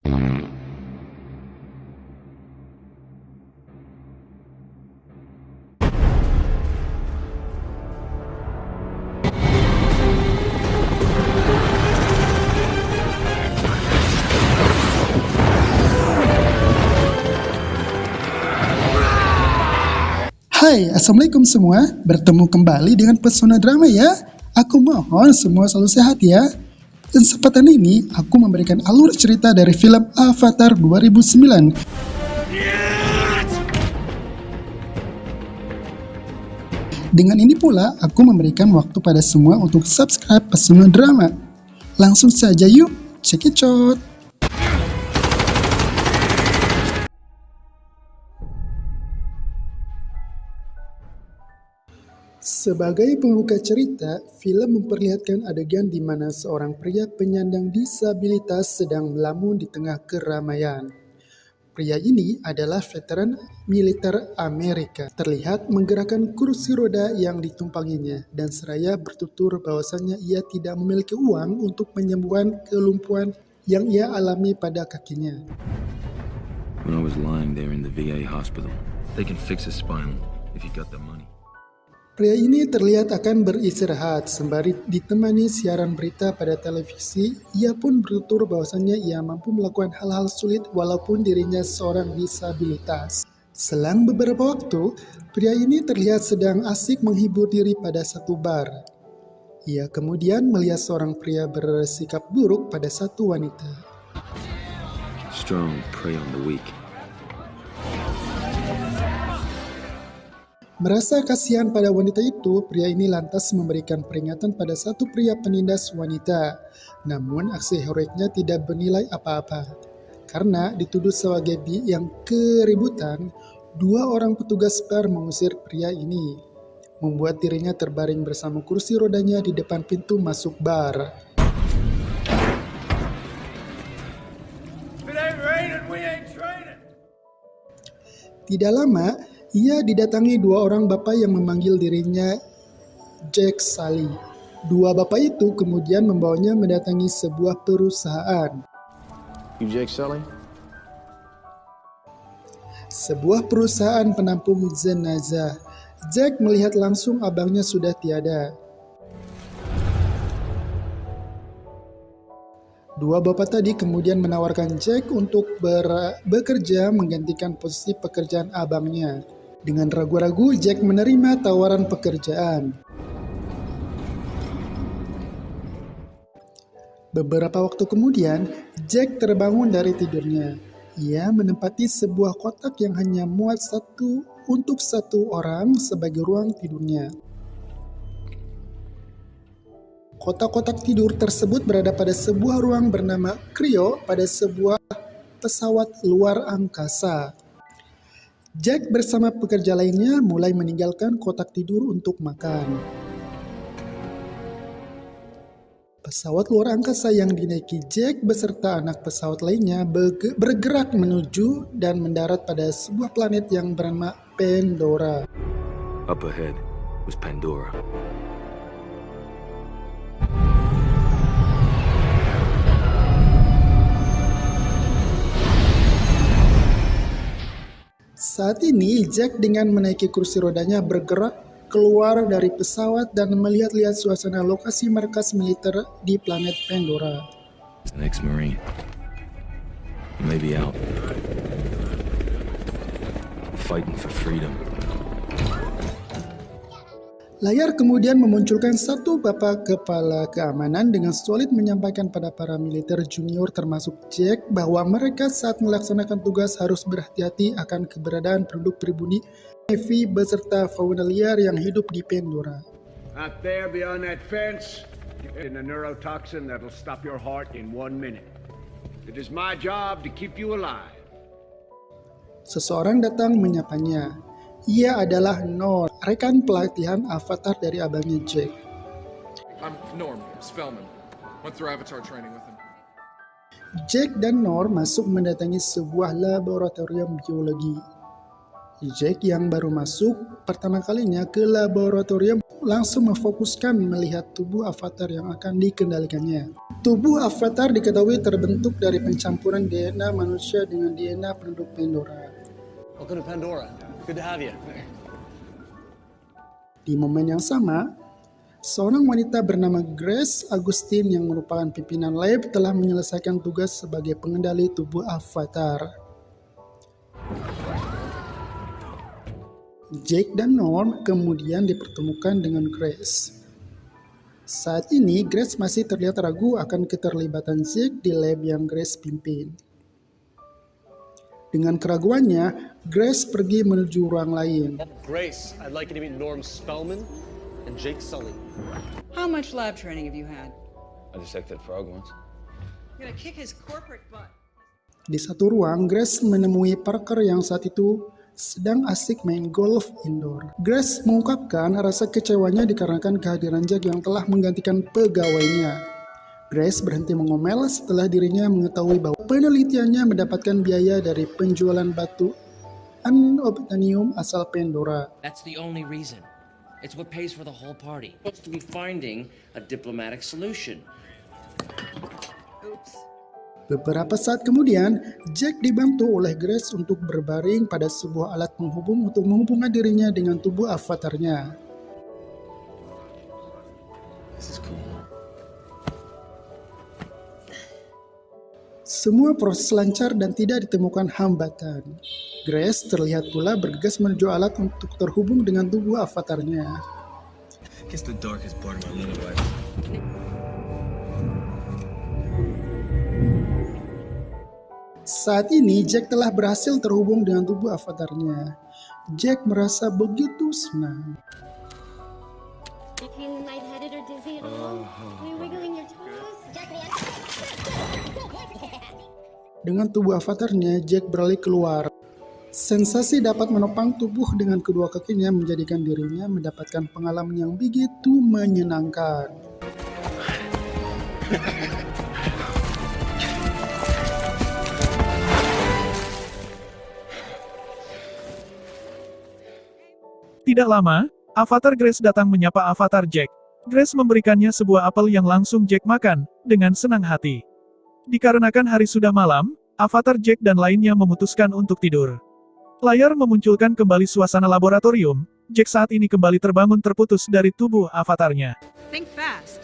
Hai, Assalamualaikum semua. Bertemu kembali dengan Pesona Drama ya. Aku mohon semua selalu sehat ya. Dan kesempatan ini, aku memberikan alur cerita dari film Avatar 2009. Dengan ini pula, aku memberikan waktu pada semua untuk subscribe Pesona Drama. Langsung saja yuk, check it out. Sebagai pembuka cerita, film memperlihatkan adegan di mana seorang pria penyandang disabilitas sedang melamun di tengah keramaian. Pria ini adalah veteran militer Amerika, terlihat menggerakkan kursi roda yang ditumpanginya dan seraya bertutur bahwasannya ia tidak memiliki uang untuk menyembuhkan kelumpuhan yang ia alami pada kakinya. When I was lying there in the VA hospital, they can fix a spine if you got the money. Pria ini terlihat akan beristirahat sembari ditemani siaran berita pada televisi. Ia pun bertutur bahwasannya ia mampu melakukan hal-hal sulit walaupun dirinya seorang disabilitas. Selang beberapa waktu, pria ini terlihat sedang asik menghibur diri pada satu bar. Ia kemudian melihat seorang pria bersikap buruk pada satu wanita. Strong prey on the weak. Merasa kasihan pada wanita itu, pria ini lantas memberikan peringatan pada satu pria penindas wanita. Namun aksi heroiknya tidak bernilai apa-apa. Karena dituduh sebagai yang keributan, dua orang petugas bar mengusir pria ini, membuat dirinya terbaring bersama kursi rodanya di depan pintu masuk bar. Tidak lama, ia didatangi dua orang bapak yang memanggil dirinya Jack Sully. Dua bapak itu kemudian membawanya mendatangi sebuah perusahaan. You Jake Sully? Sebuah perusahaan penampung jenazah. Jack melihat langsung abangnya sudah tiada. Dua bapak tadi kemudian menawarkan Jack untuk bekerja menggantikan posisi pekerjaan abangnya. Dengan ragu-ragu, Jack menerima tawaran pekerjaan. Beberapa waktu kemudian, Jack terbangun dari tidurnya. Ia menempati sebuah kotak yang hanya muat untuk satu orang sebagai ruang tidurnya. Kotak-kotak tidur tersebut berada pada sebuah ruang bernama Cryo pada sebuah pesawat luar angkasa. Jack bersama pekerja lainnya mulai meninggalkan kotak tidur untuk makan. Pesawat luar angkasa yang dinaiki Jack beserta anak pesawat lainnya bergerak menuju dan mendarat pada sebuah planet yang bernama Pandora. Up ahead was Pandora. Saat ini, Jack dengan menaiki kursi rodanya bergerak keluar dari pesawat dan melihat-lihat suasana lokasi markas militer di planet Pandora. The next Marine. Maybe out. Fighting for freedom. Layar kemudian memunculkan satu bapak kepala keamanan dengan solid menyampaikan pada para militer junior termasuk Jack bahwa mereka saat melaksanakan tugas harus berhati-hati akan keberadaan produk pribumi Navy beserta fauna liar yang hidup di Pandora. Out there beyond that fence, in a neurotoxin that'll stop your heart in 1 minute. It is my job to keep you alive. Seseorang datang menyapanya. Ia adalah Norm, rekan pelatihan Avatar dari abangnya Jack. I'm Norm Spellman. Went through Avatar training with him. Jack dan Norm masuk mendatangi sebuah laboratorium biologi. Jack yang baru masuk pertama kalinya ke laboratorium langsung memfokuskan melihat tubuh Avatar yang akan dikendalikannya. Tubuh Avatar diketahui terbentuk dari pencampuran DNA manusia dengan DNA penduduk Pandora. Welcome to Pandora. Good to have you. Di momen yang sama, seorang wanita bernama Grace Agustin yang merupakan pimpinan lab telah menyelesaikan tugas sebagai pengendali tubuh Avatar. Jake dan Norm kemudian dipertemukan dengan Grace. Saat ini, Grace masih terlihat ragu akan keterlibatan Jake di lab yang Grace pimpin. Dengan keraguannya, Grace pergi menuju ruang lain. Grace, I'd like you to meet Norm Spellman and Jake Sully. How much lab training have you had? I dissected frog once. You're gonna kick his corporate butt. Di satu ruang, Grace menemui Parker yang saat itu sedang asik main golf indoor. Grace mengungkapkan rasa kecewanya dikarenakan kehadiran Jack yang telah menggantikan pegawainya. Grace berhenti mengomel setelah dirinya mengetahui bahwa penelitiannya mendapatkan biaya dari penjualan batu unobtainium asal Pandora. That's the only reason. It's what pays for the whole party. It's to be finding a diplomatic solution. Oops. Beberapa saat kemudian, Jack dibantu oleh Grace untuk berbaring pada sebuah alat penghubung untuk menghubungkan dirinya dengan tubuh avatarnya. This is cool. Semua proses lancar dan tidak ditemukan hambatan. Grace terlihat pula bergegas menuju alat untuk terhubung dengan tubuh avatarnya. Guess the darkest part of my little life. Saat ini, Jack telah berhasil terhubung dengan tubuh avatarnya. Jack merasa begitu senang. You feeling lightheaded or dizzy at all? Are you wiggling your toes? Dengan tubuh avatarnya, Jack beralih keluar. Sensasi dapat menopang tubuh dengan kedua kakinya menjadikan dirinya mendapatkan pengalaman yang begitu menyenangkan. Tidak lama, Avatar Grace datang menyapa Avatar Jack. Grace memberikannya sebuah apel yang langsung Jack makan, dengan senang hati. Dikarenakan hari sudah malam, Avatar Jack dan lainnya memutuskan untuk tidur. Layar memunculkan kembali suasana laboratorium. Jack saat ini kembali terbangun terputus dari tubuh avatarnya. Think fast.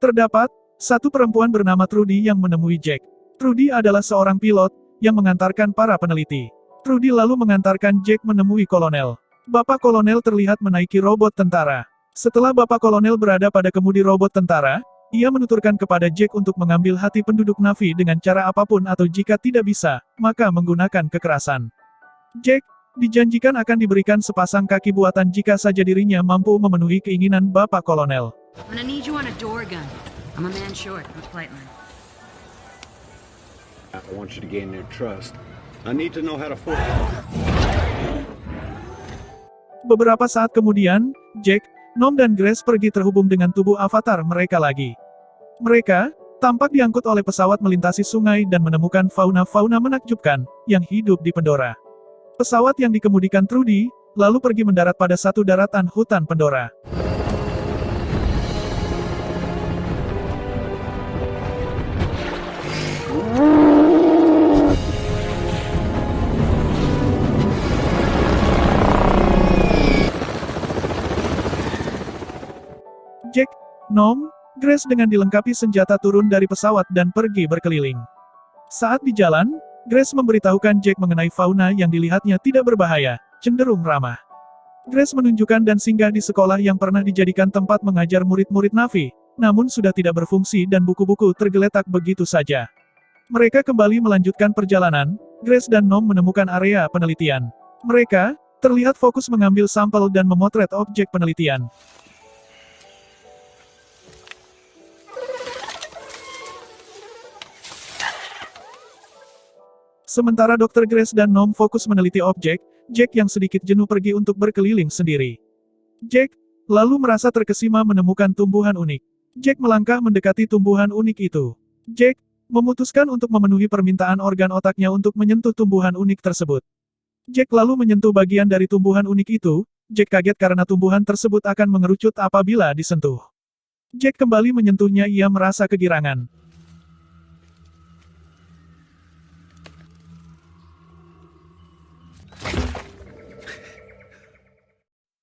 Terdapat satu perempuan bernama Trudy yang menemui Jack. Trudy adalah seorang pilot yang mengantarkan para peneliti. Trudy lalu mengantarkan Jack menemui kolonel. Bapak kolonel terlihat menaiki robot tentara. Setelah Bapak kolonel berada pada kemudi robot tentara, ia menuturkan kepada Jack untuk mengambil hati penduduk Na'vi dengan cara apapun atau jika tidak bisa, maka menggunakan kekerasan. Jack dijanjikan akan diberikan sepasang kaki buatan jika saja dirinya mampu memenuhi keinginan Bapak kolonel. I'm gonna need you on a door gun. I'm a man short with Flightline. I want you to gain their trust. I need to know how to force. Beberapa saat kemudian, Jack, Nom dan Grace pergi terhubung dengan tubuh avatar mereka lagi. Mereka tampak diangkut oleh pesawat melintasi sungai dan menemukan fauna-fauna menakjubkan yang hidup di Pandora. Pesawat yang dikemudikan Trudy lalu pergi mendarat pada satu daratan hutan Pandora. Jack, Nom, Grace dengan dilengkapi senjata turun dari pesawat dan pergi berkeliling. Saat di jalan, Grace memberitahukan Jack mengenai fauna yang dilihatnya tidak berbahaya, cenderung ramah. Grace menunjukkan dan singgah di sekolah yang pernah dijadikan tempat mengajar murid-murid Na'vi, namun sudah tidak berfungsi dan buku-buku tergeletak begitu saja. Mereka kembali melanjutkan perjalanan. Grace dan Nom menemukan area penelitian. Mereka terlihat fokus mengambil sampel dan memotret objek penelitian. Sementara Dr. Grace dan Nom fokus meneliti objek, Jack yang sedikit jenuh pergi untuk berkeliling sendiri. Jack lalu merasa terkesima menemukan tumbuhan unik. Jack melangkah mendekati tumbuhan unik itu. Jack memutuskan untuk memenuhi permintaan organ otaknya untuk menyentuh tumbuhan unik tersebut. Jack lalu menyentuh bagian dari tumbuhan unik itu. Jack kaget karena tumbuhan tersebut akan mengerucut apabila disentuh. Jack kembali menyentuhnya, ia merasa kegirangan.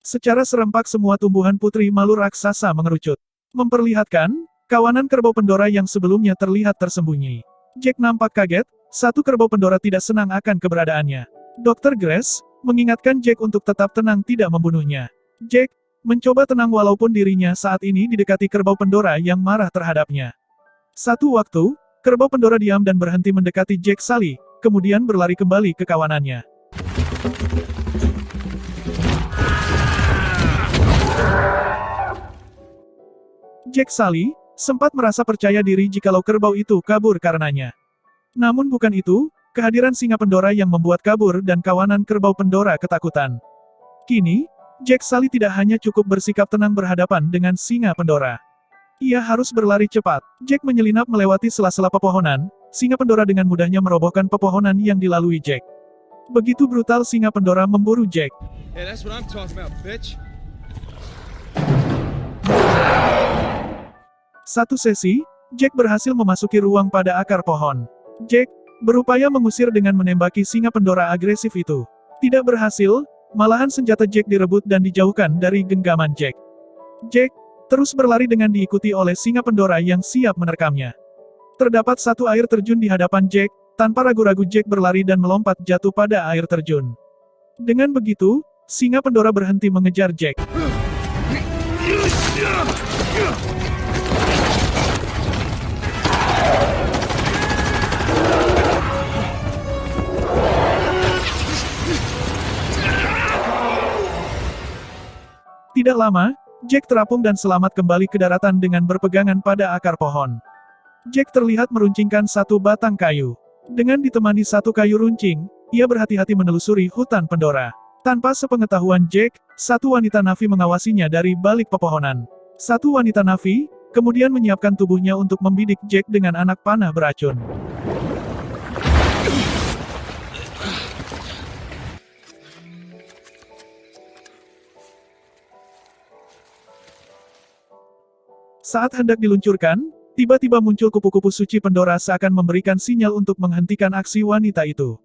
Secara serempak semua tumbuhan putri malu raksasa mengerucut. Memperlihatkan, kawanan kerbau Pandora yang sebelumnya terlihat tersembunyi. Jack nampak kaget, satu kerbau Pandora tidak senang akan keberadaannya. Dr. Grace mengingatkan Jack untuk tetap tenang, tidak membunuhnya. Jack mencoba tenang walaupun dirinya saat ini didekati kerbau Pandora yang marah terhadapnya. Satu waktu, kerbau Pandora diam dan berhenti mendekati Jack Sully, kemudian berlari kembali ke kawanannya. Jack Sully sempat merasa percaya diri jikalau kerbau itu kabur karenanya. Namun bukan itu, kehadiran singa Pandora yang membuat kabur dan kawanan kerbau Pandora ketakutan. Kini, Jack Sully tidak hanya cukup bersikap tenang berhadapan dengan singa Pandora. Ia harus berlari cepat. Jack menyelinap melewati sela-sela pepohonan, singa Pandora dengan mudahnya merobohkan pepohonan yang dilalui Jack. Begitu brutal singa Pandora memburu Jack. Hey, that's what I'm talking about, bitch. Satu sesi, Jack berhasil memasuki ruang pada akar pohon. Jack berupaya mengusir dengan menembaki singa Pandora agresif itu. Tidak berhasil, malahan senjata Jack direbut dan dijauhkan dari genggaman Jack. Jack terus berlari dengan diikuti oleh singa Pandora yang siap menerkamnya. Terdapat satu air terjun di hadapan Jack, tanpa ragu-ragu Jack berlari dan melompat jatuh pada air terjun. Dengan begitu, singa Pandora berhenti mengejar Jack. Tidak lama, Jack terapung dan selamat kembali ke daratan dengan berpegangan pada akar pohon. Jack terlihat meruncingkan satu batang kayu. Dengan ditemani satu kayu runcing, ia berhati-hati menelusuri hutan Pandora. Tanpa sepengetahuan Jack, satu wanita Na'vi mengawasinya dari balik pepohonan. Satu wanita Na'vi kemudian menyiapkan tubuhnya untuk membidik Jack dengan anak panah beracun. Saat hendak diluncurkan, tiba-tiba muncul kupu-kupu suci Pandora seakan memberikan sinyal untuk menghentikan aksi wanita itu.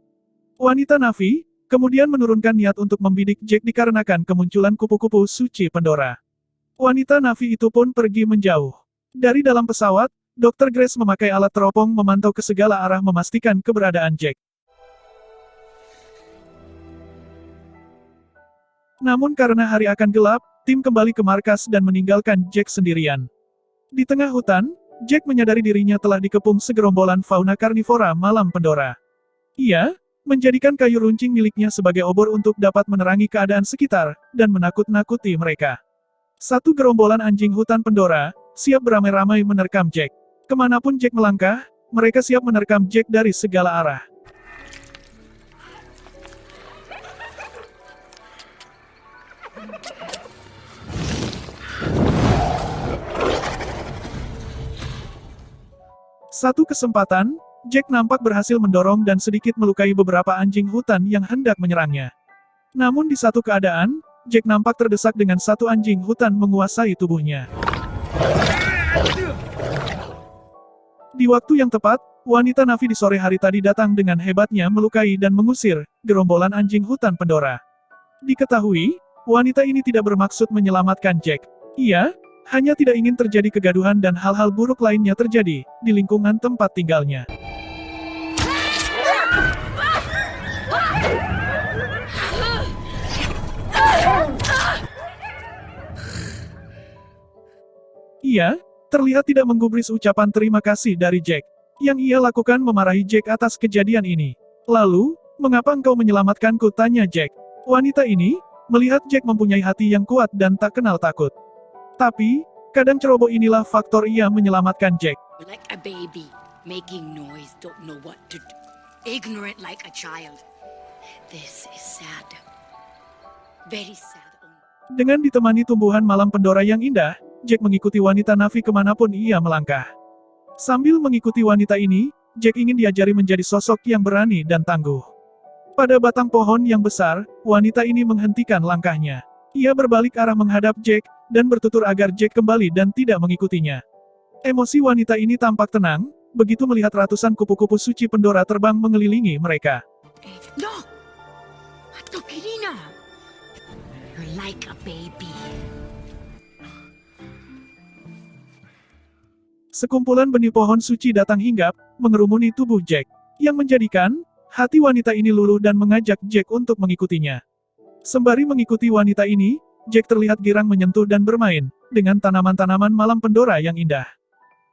Wanita Na'vi kemudian menurunkan niat untuk membidik Jack dikarenakan kemunculan kupu-kupu suci Pandora. Wanita Na'vi itu pun pergi menjauh. Dari dalam pesawat, Dr. Grace memakai alat teropong memantau ke segala arah memastikan keberadaan Jack. Namun karena hari akan gelap, tim kembali ke markas dan meninggalkan Jack sendirian. Di tengah hutan, Jack menyadari dirinya telah dikepung segerombolan fauna karnivora malam Pandora. Ia menjadikan kayu runcing miliknya sebagai obor untuk dapat menerangi keadaan sekitar, dan menakut-nakuti mereka. Satu gerombolan anjing hutan Pandora siap beramai-ramai menerkam Jack. Kemanapun Jack melangkah, mereka siap menerkam Jack dari segala arah. Satu kesempatan, Jack nampak berhasil mendorong dan sedikit melukai beberapa anjing hutan yang hendak menyerangnya. Namun di satu keadaan, Jack nampak terdesak dengan satu anjing hutan menguasai tubuhnya. Di waktu yang tepat, wanita Na'vi di sore hari tadi datang dengan hebatnya melukai dan mengusir gerombolan anjing hutan Pandora. Diketahui, wanita ini tidak bermaksud menyelamatkan Jack. Ia hanya tidak ingin terjadi kegaduhan dan hal-hal buruk lainnya terjadi di lingkungan tempat tinggalnya. Ia terlihat tidak menggubris ucapan terima kasih dari Jack. Yang ia lakukan memarahi Jack atas kejadian ini. Lalu, mengapa engkau menyelamatkanku? Tanya Jack. Wanita ini melihat Jack mempunyai hati yang kuat dan tak kenal takut. Tapi, kadang ceroboh inilah faktor ia menyelamatkan Jack. Like a baby, making noise, don't know what to do. Ignorant like a child. This is sad. Very sad. Dengan ditemani tumbuhan malam Pandora yang indah, Jack mengikuti wanita Na'vi kemanapun ia melangkah. Sambil mengikuti wanita ini, Jack ingin diajari menjadi sosok yang berani dan tangguh. Pada batang pohon yang besar, wanita ini menghentikan langkahnya. Ia berbalik arah menghadap Jack, dan bertutur agar Jack kembali dan tidak mengikutinya. Emosi wanita ini tampak tenang, begitu melihat ratusan kupu-kupu suci Pandora terbang mengelilingi mereka. No! Atokirina! You're like a baby. Sekumpulan benih pohon suci datang hinggap, mengerumuni tubuh Jack, yang menjadikan hati wanita ini luluh dan mengajak Jack untuk mengikutinya. Sembari mengikuti wanita ini, Jack terlihat girang menyentuh dan bermain dengan tanaman-tanaman malam Pandora yang indah.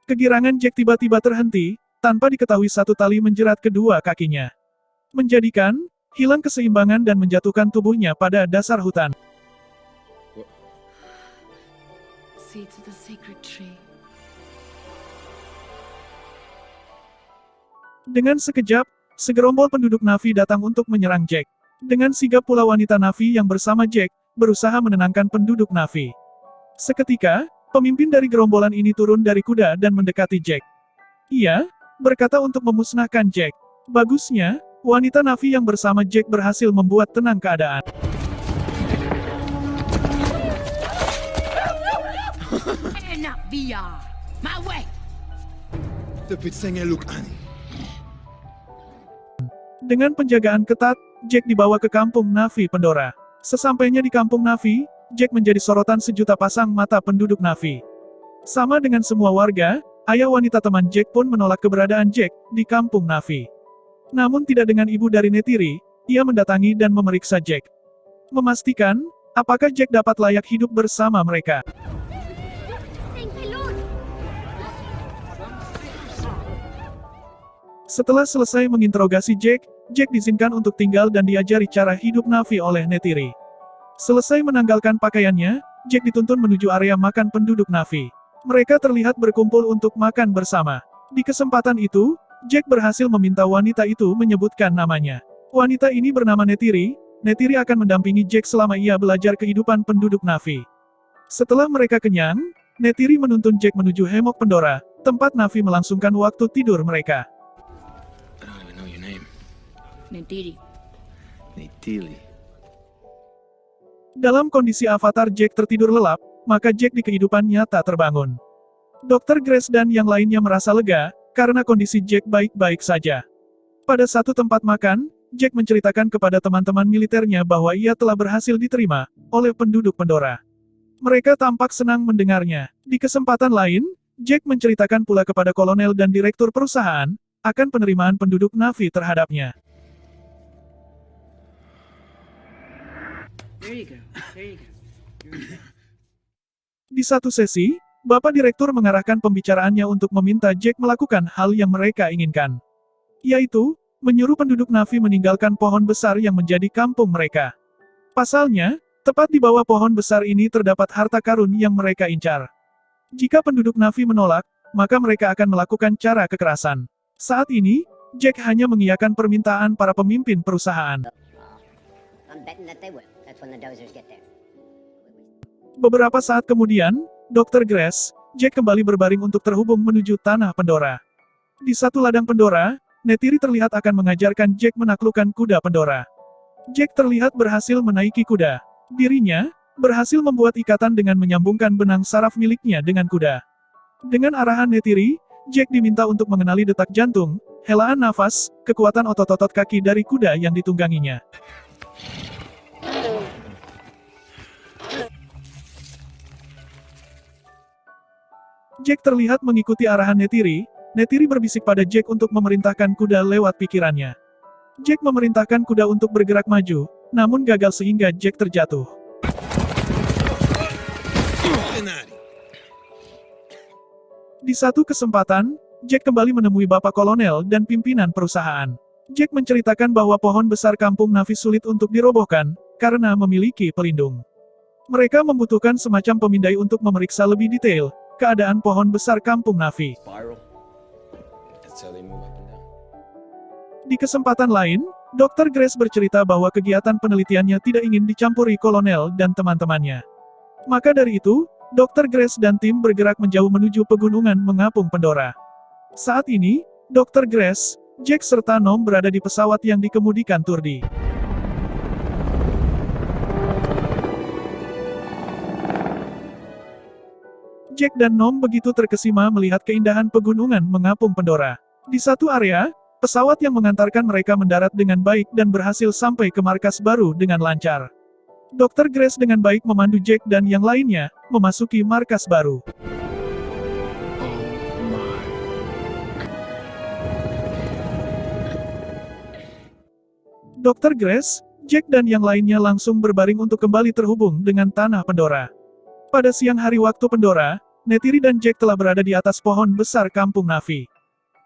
Kegirangan Jack tiba-tiba terhenti, tanpa diketahui satu tali menjerat kedua kakinya. Menjadikan hilang keseimbangan dan menjatuhkan tubuhnya pada dasar hutan. Seeds of the sacred tree. Dengan sekejap, segerombol penduduk Na'vi datang untuk menyerang Jack. Dengan sigap pula wanita Na'vi yang bersama Jack, berusaha menenangkan penduduk Na'vi. Seketika, pemimpin dari gerombolan ini turun dari kuda dan mendekati Jack. Ia berkata untuk memusnahkan Jack. Bagusnya, wanita Na'vi yang bersama Jack berhasil membuat tenang keadaan. Enak biar. My way. Dengan penjagaan ketat, Jack dibawa ke kampung Na'vi Pandora. Sesampainya di kampung Na'vi, Jack menjadi sorotan sejuta pasang mata penduduk Na'vi. Sama dengan semua warga, ayah wanita teman Jack pun menolak keberadaan Jack di kampung Na'vi. Namun tidak dengan ibu dari Neytiri, ia mendatangi dan memeriksa Jack. Memastikan, apakah Jack dapat layak hidup bersama mereka. Setelah selesai menginterogasi Jack, Jack diizinkan untuk tinggal dan diajari cara hidup Na'vi oleh Neytiri. Selesai menanggalkan pakaiannya, Jack dituntun menuju area makan penduduk Na'vi. Mereka terlihat berkumpul untuk makan bersama. Di kesempatan itu, Jack berhasil meminta wanita itu menyebutkan namanya. Wanita ini bernama Neytiri. Neytiri akan mendampingi Jack selama ia belajar kehidupan penduduk Na'vi. Setelah mereka kenyang, Neytiri menuntun Jack menuju hemok Pandora, tempat Na'vi melangsungkan waktu tidur mereka. I don't even know your name. Neytiri. Neytiri. Dalam kondisi avatar Jack tertidur lelap, maka Jack di kehidupan nyata terbangun. Dr. Grace dan yang lainnya merasa lega, karena kondisi Jack baik-baik saja. Pada satu tempat makan, Jack menceritakan kepada teman-teman militernya bahwa ia telah berhasil diterima oleh penduduk Pandora. Mereka tampak senang mendengarnya. Di kesempatan lain, Jack menceritakan pula kepada kolonel dan direktur perusahaan akan penerimaan penduduk Na'vi terhadapnya. There you go. There you go. Di satu sesi, Bapak Direktur mengarahkan pembicaraannya untuk meminta Jack melakukan hal yang mereka inginkan. Yaitu, menyuruh penduduk Na'vi meninggalkan pohon besar yang menjadi kampung mereka. Pasalnya, tepat di bawah pohon besar ini terdapat harta karun yang mereka incar. Jika penduduk Na'vi menolak, maka mereka akan melakukan cara kekerasan. Saat ini, Jack hanya mengiyakan permintaan para pemimpin perusahaan. Beberapa saat kemudian, Dr. Grace, Jack kembali berbaring untuk terhubung menuju tanah Pandora. Di satu ladang Pandora, Neytiri terlihat akan mengajarkan Jack menaklukkan kuda Pandora. Jack terlihat berhasil menaiki kuda. Dirinya berhasil membuat ikatan dengan menyambungkan benang saraf miliknya dengan kuda. Dengan arahan Neytiri, Jack diminta untuk mengenali detak jantung, helaan nafas, kekuatan otot-otot kaki dari kuda yang ditungganginya. Jack terlihat mengikuti arahan Neytiri. Neytiri berbisik pada Jack untuk memerintahkan kuda lewat pikirannya. Jack memerintahkan kuda untuk bergerak maju, namun gagal sehingga Jack terjatuh. Di satu kesempatan, Jack kembali menemui Bapak Kolonel dan pimpinan perusahaan. Jack menceritakan bahwa pohon besar kampung Na'vi sulit untuk dirobohkan, karena memiliki pelindung. Mereka membutuhkan semacam pemindai untuk memeriksa lebih detail keadaan pohon besar kampung Na'vi. Di kesempatan lain, Dr. Grace bercerita bahwa kegiatan penelitiannya tidak ingin dicampuri kolonel dan teman-temannya. Maka dari itu, Dr. Grace dan tim bergerak menjauh menuju pegunungan mengapung Pandora. Saat ini, Dr. Grace Jack serta Nom berada di pesawat yang dikemudikan Turdi. Jack dan Nom begitu terkesima melihat keindahan pegunungan mengapung Pandora. Di satu area, pesawat yang mengantarkan mereka mendarat dengan baik dan berhasil sampai ke markas baru dengan lancar. Dr. Grace dengan baik memandu Jack dan yang lainnya memasuki markas baru. Dr. Grace, Jack dan yang lainnya langsung berbaring untuk kembali terhubung dengan tanah Pandora. Pada siang hari waktu Pandora, Neytiri dan Jack telah berada di atas pohon besar kampung Na'vi.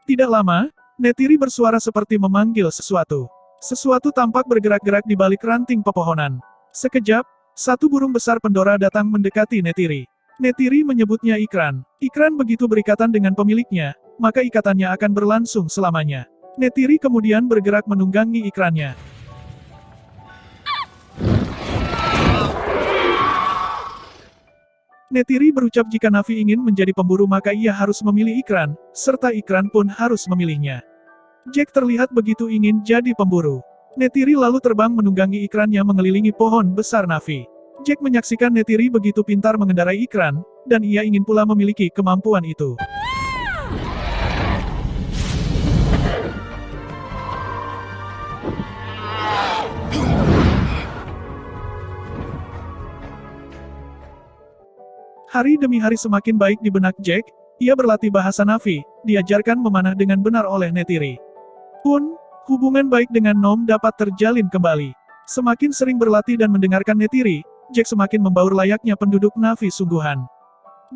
Tidak lama, Neytiri bersuara seperti memanggil sesuatu. Sesuatu tampak bergerak-gerak di balik ranting pepohonan. Sekejap, satu burung besar Pandora datang mendekati Neytiri. Neytiri menyebutnya Ikran. Ikran begitu berikatan dengan pemiliknya, maka ikatannya akan berlangsung selamanya. Neytiri kemudian bergerak menunggangi ikrannya. Neytiri berucap jika Na'vi ingin menjadi pemburu maka ia harus memilih ikran, serta ikran pun harus memilihnya. Jack terlihat begitu ingin jadi pemburu. Neytiri lalu terbang menunggangi ikrannya mengelilingi pohon besar Na'vi. Jack menyaksikan Neytiri begitu pintar mengendarai ikran, dan ia ingin pula memiliki kemampuan itu. Hari demi hari semakin baik di benak Jack, ia berlatih bahasa Na'vi, diajarkan memanah dengan benar oleh Neytiri. Pun, hubungan baik dengan Nom dapat terjalin kembali. Semakin sering berlatih dan mendengarkan Neytiri, Jack semakin membaur layaknya penduduk Na'vi sungguhan.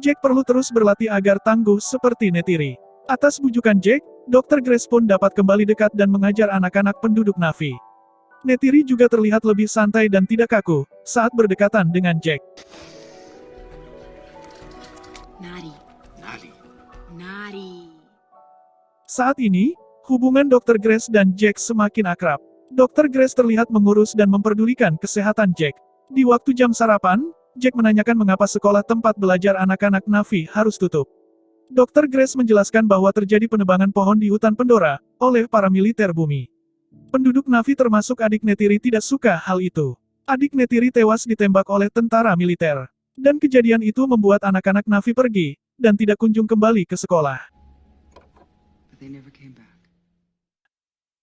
Jack perlu terus berlatih agar tangguh seperti Neytiri. Atas bujukan Jack, Dr. Grace pun dapat kembali dekat dan mengajar anak-anak penduduk Na'vi. Neytiri juga terlihat lebih santai dan tidak kaku saat berdekatan dengan Jack. Nari. Saat ini, hubungan Dr. Grace dan Jack semakin akrab. Dr. Grace terlihat mengurus dan memperdulikan kesehatan Jack. Di waktu jam sarapan, Jack menanyakan mengapa sekolah tempat belajar anak-anak Na'vi harus tutup. Dr. Grace menjelaskan bahwa terjadi penebangan pohon di hutan Pandora oleh para militer bumi. Penduduk Na'vi termasuk adik Neytiri tidak suka hal itu. Adik Neytiri tewas ditembak oleh tentara militer. Dan kejadian itu membuat anak-anak Na'vi pergi, dan tidak kunjung kembali ke sekolah.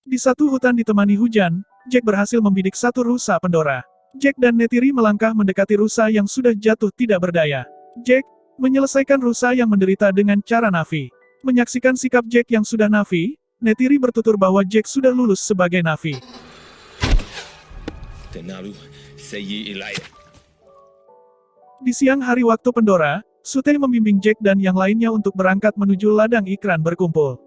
Di satu hutan ditemani hujan, Jack berhasil membidik satu rusa Pandora. Jack dan Neytiri melangkah mendekati rusa yang sudah jatuh tidak berdaya. Jack menyelesaikan rusa yang menderita dengan cara Na'vi. Menyaksikan sikap Jack yang sudah Na'vi, Neytiri bertutur bahwa Jack sudah lulus sebagai Na'vi. Di siang hari waktu Pandora, Sutey membimbing Jack dan yang lainnya untuk berangkat menuju ladang ikran berkumpul.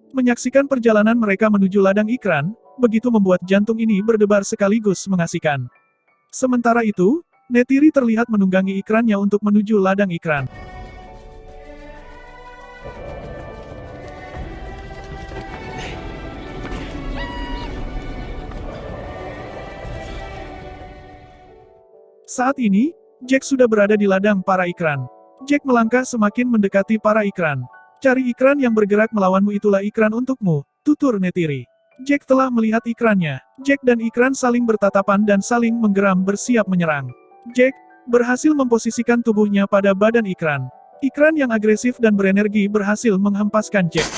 Menyaksikan perjalanan mereka menuju ladang ikran, begitu membuat jantung ini berdebar sekaligus mengasihkan. Sementara itu, Neytiri terlihat menunggangi ikrannya untuk menuju ladang ikran. Saat ini, Jack sudah berada di ladang para ikran. Jack melangkah semakin mendekati para ikran. Cari ikran yang bergerak melawanmu itulah ikran untukmu, tutur Neytiri. Jack telah melihat ikrannya. Jack dan ikran saling bertatapan dan saling menggeram bersiap menyerang. Jack berhasil memposisikan tubuhnya pada badan ikran. Ikran yang agresif dan berenergi berhasil menghempaskan Jack.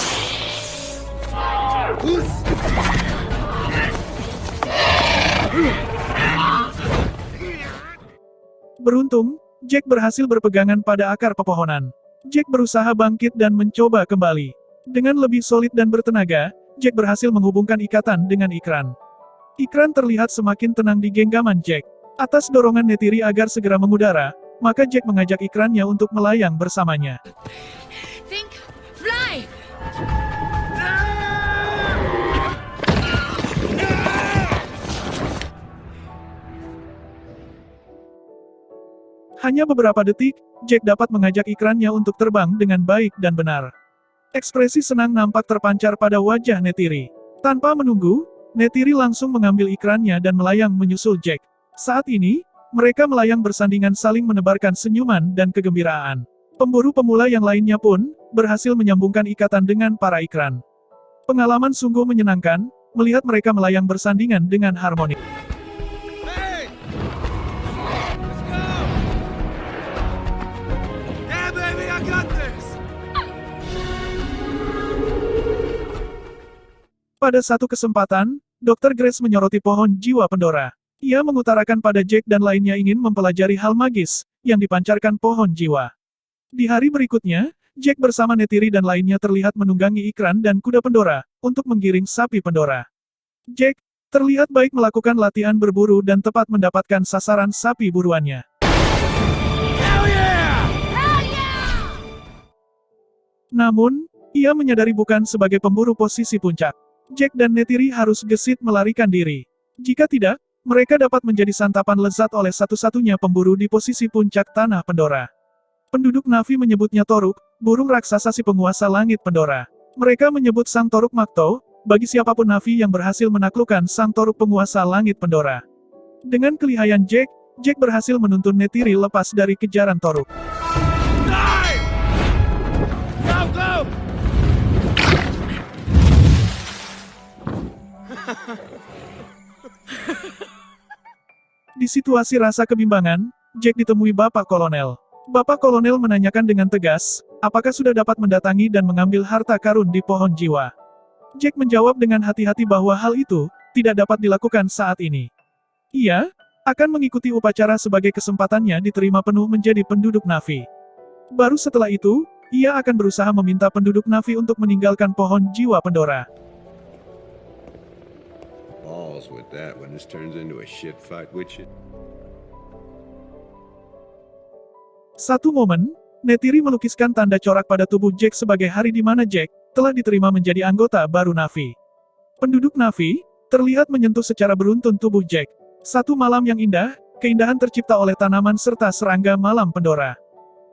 Beruntung, Jack berhasil berpegangan pada akar pepohonan. Jack berusaha bangkit dan mencoba kembali. Dengan lebih solid dan bertenaga, Jack berhasil menghubungkan ikatan dengan ikran. Ikran terlihat semakin tenang di genggaman Jack. Atas dorongan Neytiri agar segera mengudara, maka Jack mengajak ikrannya untuk melayang bersamanya. Think, fly! Hanya beberapa detik, Jack dapat mengajak ikrannya untuk terbang dengan baik dan benar. Ekspresi senang nampak terpancar pada wajah Neytiri. Tanpa menunggu, Neytiri langsung mengambil ikrannya dan melayang menyusul Jack. Saat ini, mereka melayang bersandingan saling menebarkan senyuman dan kegembiraan. Pemburu pemula yang lainnya pun berhasil menyambungkan ikatan dengan para ikran. Pengalaman sungguh menyenangkan, melihat mereka melayang bersandingan dengan harmoni. Hey! Let's go! Yeah, baby, I got this! Pada satu kesempatan, Dr. Grace menyoroti pohon jiwa Pandora. Ia mengutarakan pada Jack dan lainnya ingin mempelajari hal magis yang dipancarkan pohon jiwa. Di hari berikutnya, Jack bersama Neytiri dan lainnya terlihat menunggangi ikran dan kuda Pandora untuk menggiring sapi Pandora. Jack terlihat baik melakukan latihan berburu dan tepat mendapatkan sasaran sapi buruannya. Namun, ia menyadari bukan sebagai pemburu posisi puncak. Jack dan Neytiri harus gesit melarikan diri. Jika tidak, mereka dapat menjadi santapan lezat oleh satu-satunya pemburu di posisi puncak tanah Pandora. Penduduk Na'vi menyebutnya Toruk, burung raksasa si penguasa langit Pandora. Mereka menyebut sang Toruk Makto, bagi siapapun Na'vi yang berhasil menaklukkan sang Toruk penguasa langit Pandora. Dengan kelihayan Jack berhasil menuntun Neytiri lepas dari kejaran Toruk. Go! Di situasi rasa kebimbangan, Jack ditemui Bapak Kolonel. Bapak Kolonel menanyakan dengan tegas, apakah sudah dapat mendatangi dan mengambil harta karun di pohon jiwa. Jack menjawab dengan hati-hati bahwa hal itu tidak dapat dilakukan saat ini. Ia akan mengikuti upacara sebagai kesempatannya diterima penuh menjadi penduduk Na'vi. Baru setelah itu, ia akan berusaha meminta penduduk Na'vi untuk meninggalkan pohon jiwa Pandora. Balls with that when this turns into a shit fight with you. Satu momen, Neytiri melukiskan tanda corak pada tubuh Jack sebagai hari di mana Jack telah diterima menjadi anggota baru Na'vi. Penduduk Na'vi terlihat menyentuh secara beruntun tubuh Jack. Satu malam yang indah, keindahan tercipta oleh tanaman serta serangga malam Pandora.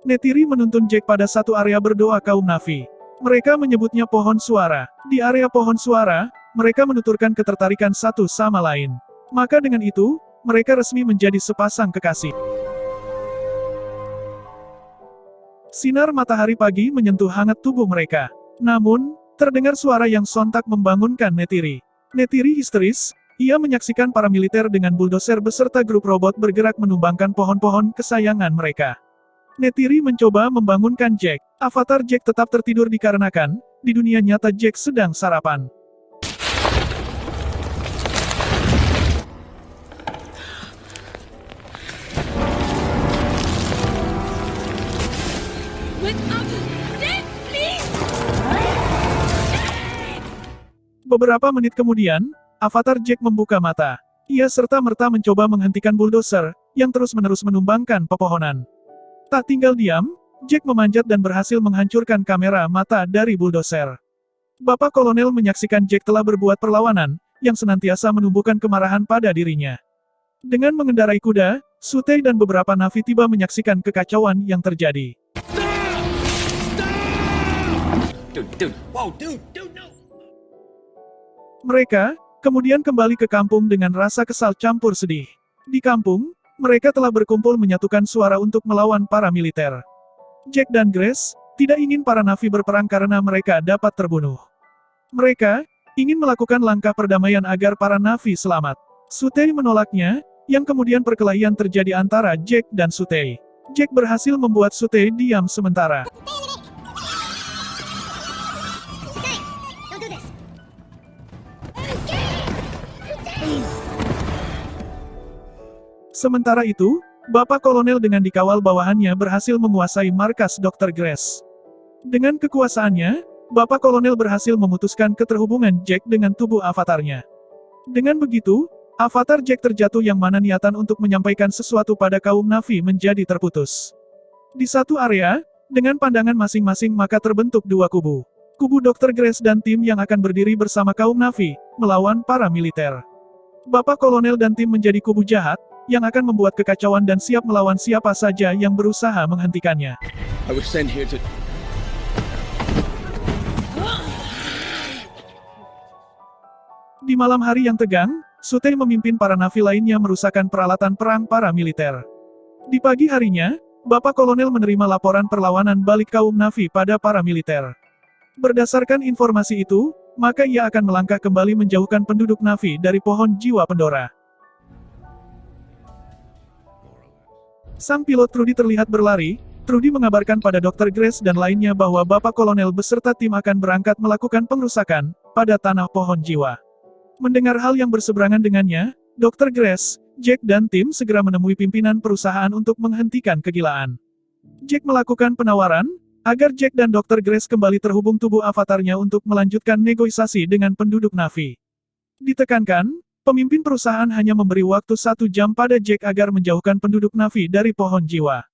Neytiri menuntun Jack pada satu area berdoa kaum Na'vi. Mereka menyebutnya pohon suara. Di area pohon suara, mereka menuturkan ketertarikan satu sama lain. Maka dengan itu, mereka resmi menjadi sepasang kekasih. Sinar matahari pagi menyentuh hangat tubuh mereka. Namun, terdengar suara yang sontak membangunkan Neytiri. Neytiri histeris, ia menyaksikan para militer dengan buldoser beserta grup robot bergerak menumbangkan pohon-pohon kesayangan mereka. Neytiri mencoba membangunkan Jack. Avatar Jack tetap tertidur dikarenakan, di dunia nyata Jack sedang sarapan. Beberapa menit kemudian, Avatar Jack membuka mata. Ia serta-merta mencoba menghentikan bulldozer, yang terus-menerus menumbangkan pepohonan. Tak tinggal diam, Jack memanjat dan berhasil menghancurkan kamera mata dari bulldozer. Bapak Kolonel menyaksikan Jack telah berbuat perlawanan, yang senantiasa menumbuhkan kemarahan pada dirinya. Dengan mengendarai kuda, Sutei dan beberapa Na'vi tiba menyaksikan kekacauan yang terjadi. Mereka kemudian kembali ke kampung dengan rasa kesal campur sedih. Di kampung, mereka telah berkumpul menyatukan suara untuk melawan para militer. Jack dan Grace tidak ingin para Na'vi berperang karena mereka dapat terbunuh. Mereka ingin melakukan langkah perdamaian agar para Na'vi selamat. Sutei menolaknya, yang kemudian perkelahian terjadi antara Jack dan Sutei. Jack berhasil membuat Sutei diam sementara. Sementara itu, Bapak Kolonel dengan dikawal bawahannya berhasil menguasai markas Dr. Grace. Dengan kekuasaannya, Bapak Kolonel berhasil memutuskan keterhubungan Jack dengan tubuh avatarnya. Dengan begitu, avatar Jack terjatuh yang mana niatan untuk menyampaikan sesuatu pada kaum Na'vi menjadi terputus. Di satu area, dengan pandangan masing-masing maka terbentuk dua kubu. Kubu Dr. Grace dan tim yang akan berdiri bersama kaum Na'vi, melawan para militer. Bapak Kolonel dan tim menjadi kubu jahat, yang akan membuat kekacauan dan siap melawan siapa saja yang berusaha menghentikannya. I was sent here to... Di malam hari yang tegang, Sutei memimpin para Na'vi lainnya merusakkan peralatan perang para militer. Di pagi harinya, Bapak Kolonel menerima laporan perlawanan balik kaum Na'vi pada para militer. Berdasarkan informasi itu, maka ia akan melangkah kembali menjauhkan penduduk Na'vi dari pohon jiwa Pandora. Sang pilot Trudy terlihat berlari. Trudy mengabarkan pada Dr. Grace dan lainnya bahwa Bapak Kolonel beserta tim akan berangkat melakukan pengrusakan pada tanah pohon jiwa. Mendengar hal yang berseberangan dengannya, Dr. Grace, Jack dan tim segera menemui pimpinan perusahaan untuk menghentikan kegilaan. Jack melakukan penawaran, agar Jack dan Dr. Grace kembali terhubung tubuh avatarnya untuk melanjutkan negosiasi dengan penduduk Na'vi. Ditekankan, pemimpin perusahaan hanya memberi waktu 1 jam pada Jack agar menjauhkan penduduk Na'vi dari pohon jiwa.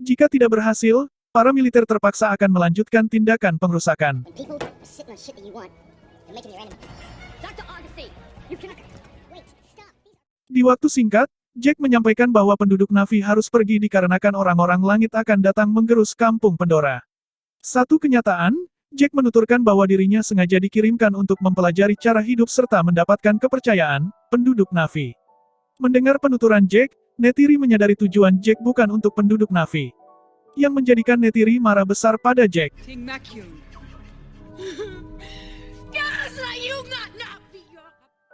Jika tidak berhasil, para militer terpaksa akan melanjutkan tindakan pengrusakan. Di waktu singkat, Jack menyampaikan bahwa penduduk Na'vi harus pergi dikarenakan orang-orang langit akan datang menggerus kampung Pandora. Satu kenyataan, Jack menuturkan bahwa dirinya sengaja dikirimkan untuk mempelajari cara hidup serta mendapatkan kepercayaan penduduk Na'vi. Mendengar penuturan Jack, Neytiri menyadari tujuan Jack bukan untuk penduduk Na'vi. Yang menjadikan Neytiri marah besar pada Jack.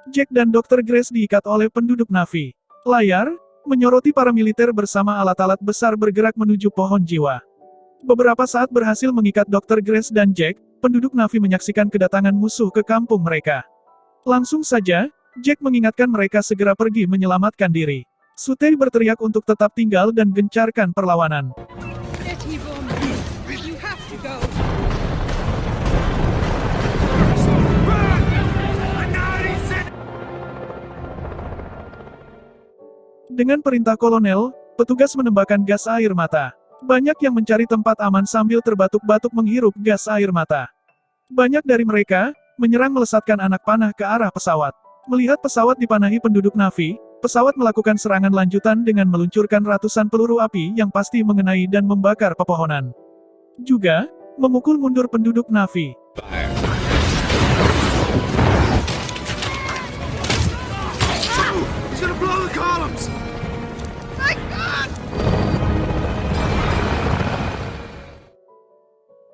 Jack dan Dr. Grace diikat oleh penduduk Na'vi. Layar, menyoroti para militer bersama alat-alat besar bergerak menuju pohon jiwa. Beberapa saat berhasil mengikat Dr. Grace dan Jack, penduduk Na'vi menyaksikan kedatangan musuh ke kampung mereka. Langsung saja, Jack mengingatkan mereka segera pergi menyelamatkan diri. Sutei berteriak untuk tetap tinggal dan gencarkan perlawanan. Dengan perintah kolonel, petugas menembakkan gas air mata. Banyak yang mencari tempat aman sambil terbatuk-batuk menghirup gas air mata. Banyak dari mereka menyerang melesatkan anak panah ke arah pesawat. Melihat pesawat dipanahi penduduk Na'vi, pesawat melakukan serangan lanjutan dengan meluncurkan ratusan peluru api yang pasti mengenai dan membakar pepohonan. Juga, memukul mundur penduduk Na'vi.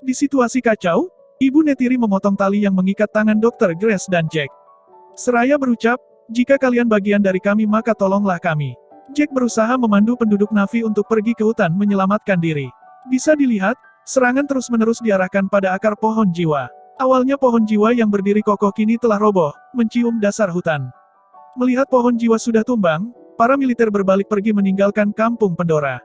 Di situasi kacau, Ibu Neytiri memotong tali yang mengikat tangan Dr. Grace dan Jack. Seraya berucap, "Jika kalian bagian dari kami maka tolonglah kami." Jack berusaha memandu penduduk Na'vi untuk pergi ke hutan menyelamatkan diri. Bisa dilihat, serangan terus-menerus diarahkan pada akar pohon jiwa. Awalnya pohon jiwa yang berdiri kokoh kini telah roboh, mencium dasar hutan. Melihat pohon jiwa sudah tumbang, para militer berbalik pergi meninggalkan kampung Pandora.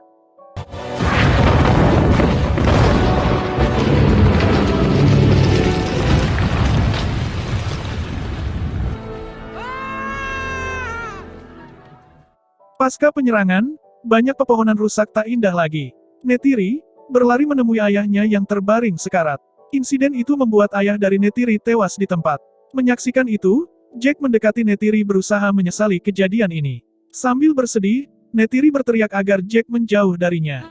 Pasca penyerangan, banyak pepohonan rusak tak indah lagi. Neytiri berlari menemui ayahnya yang terbaring sekarat. Insiden itu membuat ayah dari Neytiri tewas di tempat. Menyaksikan itu, Jack mendekati Neytiri berusaha menyesali kejadian ini. Sambil bersedih, Neytiri berteriak agar Jack menjauh darinya.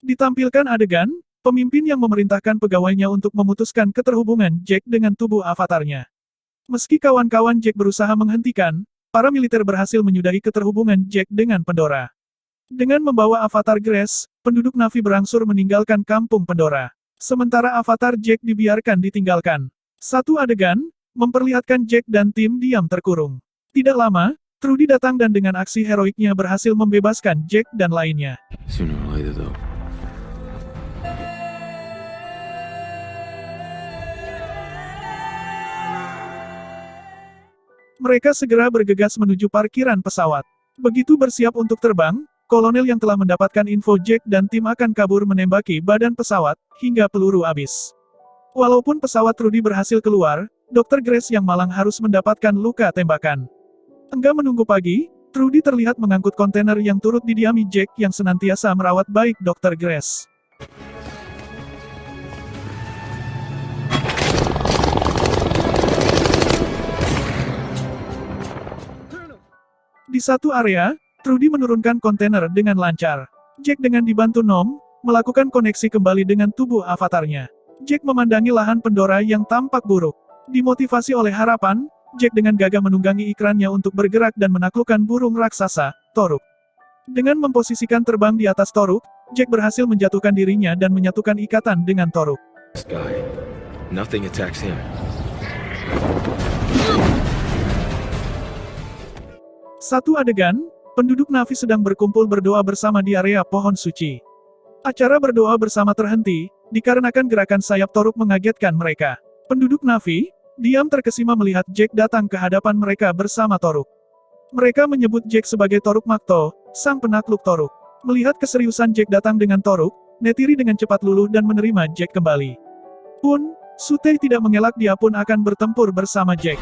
Ditampilkan adegan, pemimpin yang memerintahkan pegawainya untuk memutuskan keterhubungan Jack dengan tubuh avatarnya. Meski kawan-kawan Jack berusaha menghentikan, para militer berhasil menyudahi keterhubungan Jack dengan Pandora. Dengan membawa avatar Grace, penduduk Na'vi berangsur meninggalkan kampung Pandora. Sementara avatar Jack dibiarkan ditinggalkan. Satu adegan, memperlihatkan Jack dan tim diam terkurung. Tidak lama, Trudy datang dan dengan aksi heroiknya berhasil membebaskan Jack dan lainnya. Sooner or later, though. Mereka segera bergegas menuju parkiran pesawat. Begitu bersiap untuk terbang, kolonel yang telah mendapatkan info Jack dan tim akan kabur menembaki badan pesawat, hingga peluru habis. Walaupun pesawat Trudy berhasil keluar, Dr. Grace yang malang harus mendapatkan luka tembakan. Enggak menunggu pagi, Trudy terlihat mengangkut kontainer yang turut didiami Jack yang senantiasa merawat baik Dr. Grace. Di satu area, Trudy menurunkan kontainer dengan lancar. Jack dengan dibantu Nom, melakukan koneksi kembali dengan tubuh avatarnya. Jack memandangi lahan Pandora yang tampak buruk. Dimotivasi oleh harapan, Jack dengan gagah menunggangi ikrannya untuk bergerak dan menaklukkan burung raksasa, Toruk. Dengan memposisikan terbang di atas Toruk, Jack berhasil menjatuhkan dirinya dan menyatukan ikatan dengan Toruk. This guy. Nothing attacks him. Satu adegan, penduduk Na'vi sedang berkumpul berdoa bersama di area pohon suci. Acara berdoa bersama terhenti, dikarenakan gerakan sayap Toruk mengagetkan mereka. Penduduk Na'vi, diam terkesima melihat Jack datang ke hadapan mereka bersama Toruk. Mereka menyebut Jack sebagai Toruk Makto, sang penakluk Toruk. Melihat keseriusan Jack datang dengan Toruk, Neytiri dengan cepat luluh dan menerima Jack kembali. Pun, Sutei tidak mengelak, dia pun akan bertempur bersama Jack.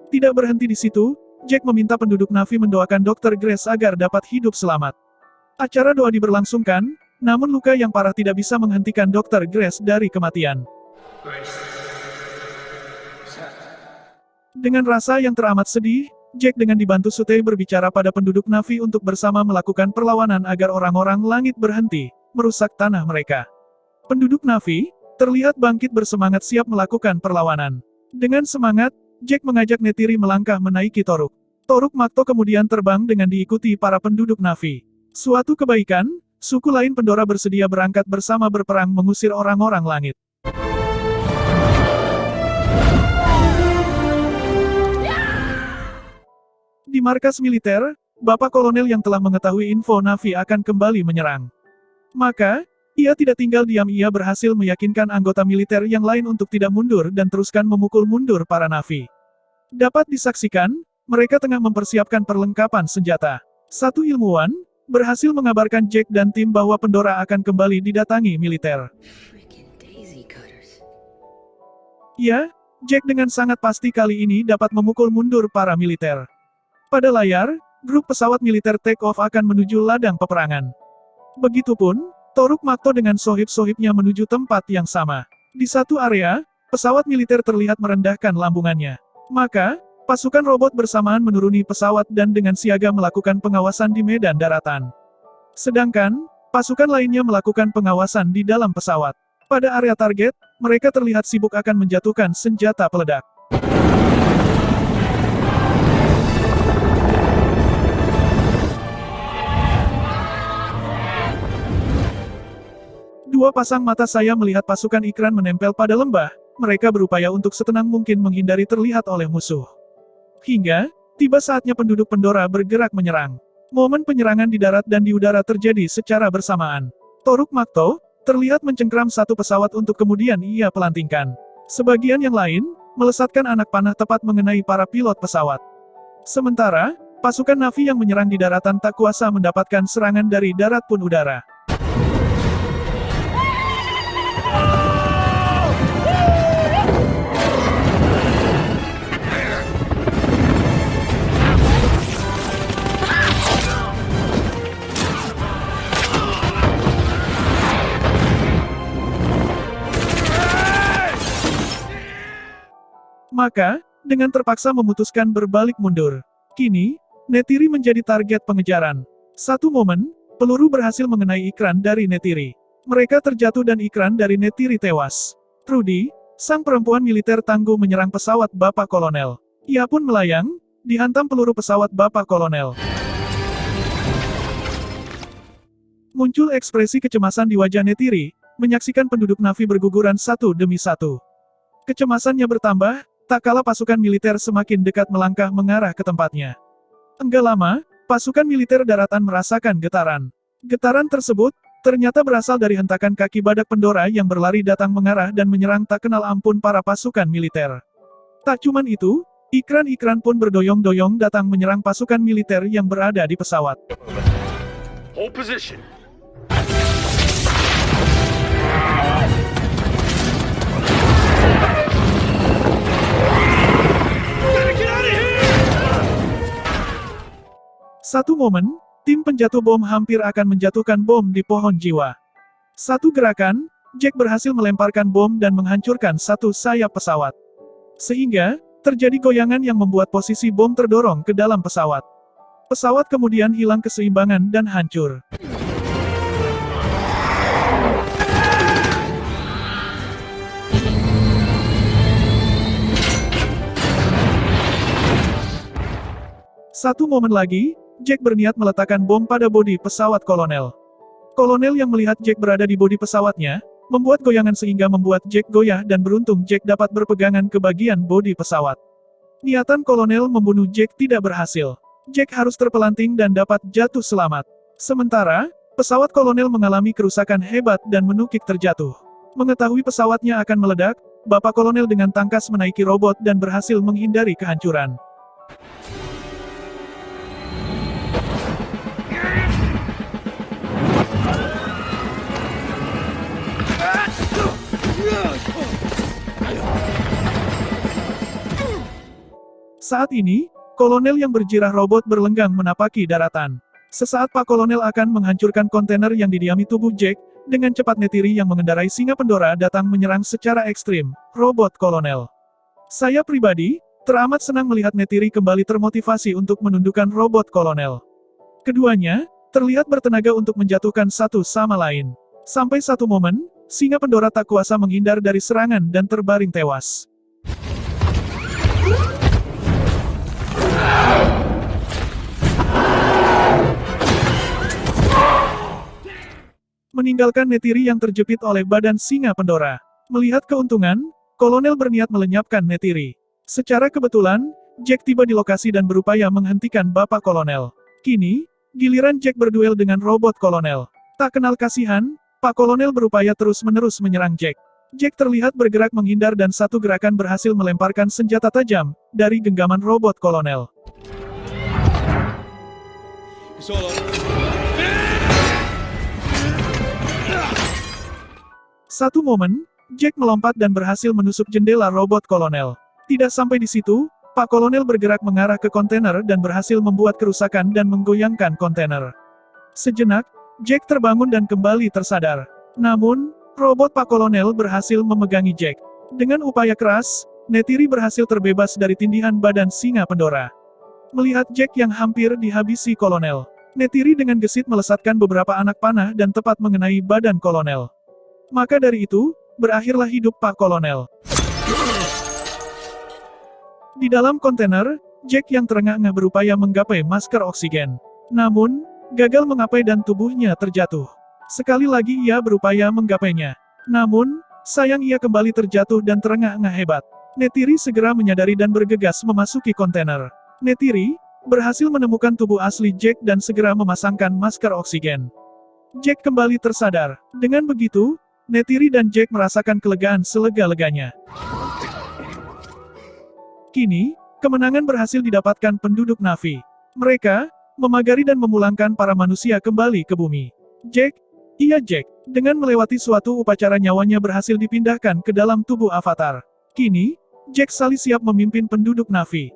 Tidak berhenti di situ, Jack meminta penduduk Na'vi mendoakan Dr. Grace agar dapat hidup selamat. Acara doa diberlangsungkan, namun luka yang parah tidak bisa menghentikan Dr. Grace dari kematian. Dengan rasa yang teramat sedih, Jack dengan dibantu Sutei berbicara pada penduduk Na'vi untuk bersama melakukan perlawanan agar orang-orang langit berhenti merusak tanah mereka. Penduduk Na'vi terlihat bangkit bersemangat siap melakukan perlawanan. Dengan semangat, Jack mengajak Neytiri melangkah menaiki Toruk. Toruk Makto kemudian terbang dengan diikuti para penduduk Na'vi. Suatu kebaikan, suku lain Pandora bersedia berangkat bersama berperang mengusir orang-orang langit. Di markas militer, Bapak Kolonel yang telah mengetahui info Na'vi akan kembali menyerang. Maka, ia tidak tinggal diam, ia berhasil meyakinkan anggota militer yang lain untuk tidak mundur dan teruskan memukul mundur para Na'vi. Dapat disaksikan, mereka tengah mempersiapkan perlengkapan senjata. Satu ilmuwan berhasil mengabarkan Jack dan tim bahwa Pandora akan kembali didatangi militer. Ya, Jack dengan sangat pasti kali ini dapat memukul mundur para militer. Pada layar, grup pesawat militer take off akan menuju ladang peperangan. Begitupun, Toruk Makto dengan sohib-sohibnya menuju tempat yang sama. Di satu area, pesawat militer terlihat merendahkan lambungannya. Maka, pasukan robot bersamaan menuruni pesawat dan dengan siaga melakukan pengawasan di medan daratan. Sedangkan, pasukan lainnya melakukan pengawasan di dalam pesawat. Pada area target, mereka terlihat sibuk akan menjatuhkan senjata peledak. Dua pasang mata saya melihat pasukan Ikran menempel pada lembah, mereka berupaya untuk setenang mungkin menghindari terlihat oleh musuh. Hingga, tiba saatnya penduduk Pandora bergerak menyerang. Momen penyerangan di darat dan di udara terjadi secara bersamaan. Toruk Makto terlihat mencengkram satu pesawat untuk kemudian ia pelantingkan. Sebagian yang lain, melesatkan anak panah tepat mengenai para pilot pesawat. Sementara, pasukan Na'vi yang menyerang di daratan tak kuasa mendapatkan serangan dari darat pun udara. Maka, dengan terpaksa memutuskan berbalik mundur. Kini, Neytiri menjadi target pengejaran. Satu momen, peluru berhasil mengenai Ikran dari Neytiri. Mereka terjatuh dan Ikran dari Neytiri tewas. Trudy, sang perempuan militer tangguh menyerang pesawat Bapak Kolonel. Ia pun melayang, dihantam peluru pesawat Bapak Kolonel. Muncul ekspresi kecemasan di wajah Neytiri, menyaksikan penduduk Na'vi berguguran satu demi satu. Kecemasannya bertambah, tak kala pasukan militer semakin dekat melangkah mengarah ke tempatnya. Enggak lama, pasukan militer daratan merasakan getaran. Getaran tersebut, ternyata berasal dari hentakan kaki badak Pandora yang berlari datang mengarah dan menyerang tak kenal ampun para pasukan militer. Tak cuman itu, Ikran-Ikran pun berdoyong-doyong datang menyerang pasukan militer yang berada di pesawat. Hold position. Satu momen, tim penjatuh bom hampir akan menjatuhkan bom di pohon jiwa. Satu gerakan, Jack berhasil melemparkan bom dan menghancurkan satu sayap pesawat. Sehingga, terjadi goyangan yang membuat posisi bom terdorong ke dalam pesawat. Pesawat kemudian hilang keseimbangan dan hancur. Satu momen lagi, Jack berniat meletakkan bom pada bodi pesawat kolonel. Kolonel yang melihat Jack berada di bodi pesawatnya, membuat goyangan sehingga membuat Jack goyah dan beruntung Jack dapat berpegangan ke bagian bodi pesawat. Niatan kolonel membunuh Jack tidak berhasil. Jack harus terpelanting dan dapat jatuh selamat. Sementara, pesawat kolonel mengalami kerusakan hebat dan menukik terjatuh. Mengetahui pesawatnya akan meledak, Bapak Kolonel dengan tangkas menaiki robot dan berhasil menghindari kehancuran. Saat ini, kolonel yang berjirah robot berlenggang menapaki daratan. Sesaat Pak Kolonel akan menghancurkan kontainer yang didiami tubuh Jack, dengan cepat Neytiri yang mengendarai singa Pandora datang menyerang secara ekstrim, robot kolonel. Saya pribadi, teramat senang melihat Neytiri kembali termotivasi untuk menundukkan robot kolonel. Keduanya, terlihat bertenaga untuk menjatuhkan satu sama lain. Sampai satu momen, singa Pandora tak kuasa menghindar dari serangan dan terbaring tewas. Meninggalkan Neytiri yang terjepit oleh badan singa Pandora. Melihat keuntungan, kolonel berniat melenyapkan Neytiri. Secara kebetulan, Jack tiba di lokasi dan berupaya menghentikan Bapak Kolonel. Kini, giliran Jack berduel dengan robot kolonel. Tak kenal kasihan, Pak Kolonel berupaya terus-menerus menyerang Jack. Jack terlihat bergerak menghindar dan satu gerakan berhasil melemparkan senjata tajam dari genggaman robot kolonel. Satu momen, Jack melompat dan berhasil menusuk jendela robot kolonel. Tidak sampai di situ, Pak Kolonel bergerak mengarah ke kontainer dan berhasil membuat kerusakan dan menggoyangkan kontainer. Sejenak, Jack terbangun dan kembali tersadar. Namun, robot Pak Kolonel berhasil memegangi Jack. Dengan upaya keras, Neytiri berhasil terbebas dari tindihan badan singa Pandora. Melihat Jack yang hampir dihabisi kolonel, Neytiri dengan gesit melesatkan beberapa anak panah dan tepat mengenai badan kolonel. Maka dari itu, berakhirlah hidup Pak Kolonel. Di dalam kontainer, Jack yang terengah-engah berupaya menggapai masker oksigen. Namun, gagal menggapai dan tubuhnya terjatuh. Sekali lagi ia berupaya menggapainya. Namun, sayang ia kembali terjatuh dan terengah-engah hebat. Neytiri segera menyadari dan bergegas memasuki kontainer. Neytiri berhasil menemukan tubuh asli Jack dan segera memasangkan masker oksigen. Jack kembali tersadar. Dengan begitu, Neytiri dan Jack merasakan kelegaan selega-leganya. Kini, kemenangan berhasil didapatkan penduduk Na'vi. Mereka memagari dan memulangkan para manusia kembali ke bumi. Jack, iya Jack, dengan melewati suatu upacara nyawanya berhasil dipindahkan ke dalam tubuh avatar. Kini, Jack Sully siap memimpin penduduk Na'vi.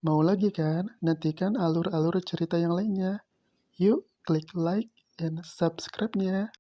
Mau lagi kan? Nantikan alur-alur cerita yang lainnya. Yuk, klik like dan subscribe-nya.